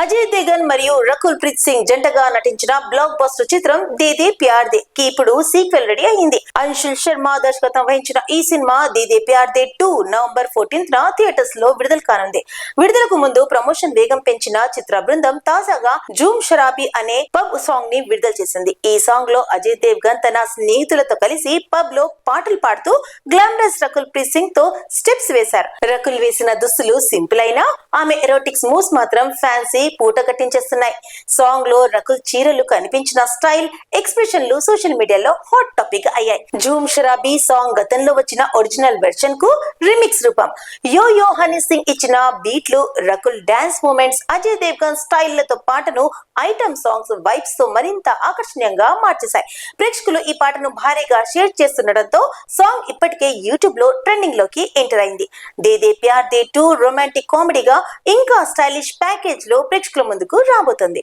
అజయ్ దేవగన్ మరియు రకుల్ ప్రీత్ సింగ్ జంటగా నటించిన బ్లాక్ బస్టర్ చిత్రం దీదీ ప్యార్ దే కి ఇప్పుడు సీక్వెల్ రెడీ అయింది. అంశుల్ శర్మ దర్శకత్వం వహించిన ఈ సినిమా దీదీ ప్యార్ దే 2 నవంబర్ 14న థియేటర్స్ లో విడుదల కానుంది. విడుదలకు ముందు ప్రమోషన్ వేగం పెంచిన చిత్ర బృందం తాజాగా జూమ్ షరాబీ అనే పబ్ సాంగ్ ని విడుదల చేసింది. ఈ సాంగ్ లో అజయ్ దేవగన్ తన స్నేహితులతో కలిసి పబ్ లో పాటలు పాడుతూ గ్లామరస్ రకుల్ ప్రీత్ సింగ్ తో స్టెప్స్ వేశారు. రకుల్ వేసిన దుస్తులు సింపుల్ అయినా ఆమె ఎరోటిక్స్ మూవ్స్ మాత్రం ఫ్యాన్సీ పూట కట్టించేస్తున్నాయి. సాంగ్ లో రకుల్ చీరలు కనిపించిన స్టైల్, ఎక్స్ప్రెషన్లు సోషల్ మీడియాలో హాట్ టాపిక్ అయ్యాయి. జూమ్ షరాబీ సాంగ్ గతంలో వచ్చిన ఒరిజినల్ వెర్షన్ కు రీమిక్స్ రూపం. యో హనీ సింగ్ ఇచ్చిన బీట్లు, Rakul dance moments, Ajay Devgan style లతో పాటను ఐటమ్ సాంగ్స్ వైబ్స్ తో మరింత ఆకర్షణీయంగా మార్చేశాయి. ప్రేక్షకులు ఈ పాటను భారీగా షేర్ చేస్తుండటంతో సాంగ్ ఇప్పటికే యూట్యూబ్ లో ట్రెండింగ్ లోకి ఎంటర్ అయింది. దీదీ ప్యార్ దే 2 రొమాంటిక్ కామెడీగా ఇంకా స్టైలిష్ ప్యాకేజ్ లో ప్రేక్షకుల ముందుకు రాబోతుంది.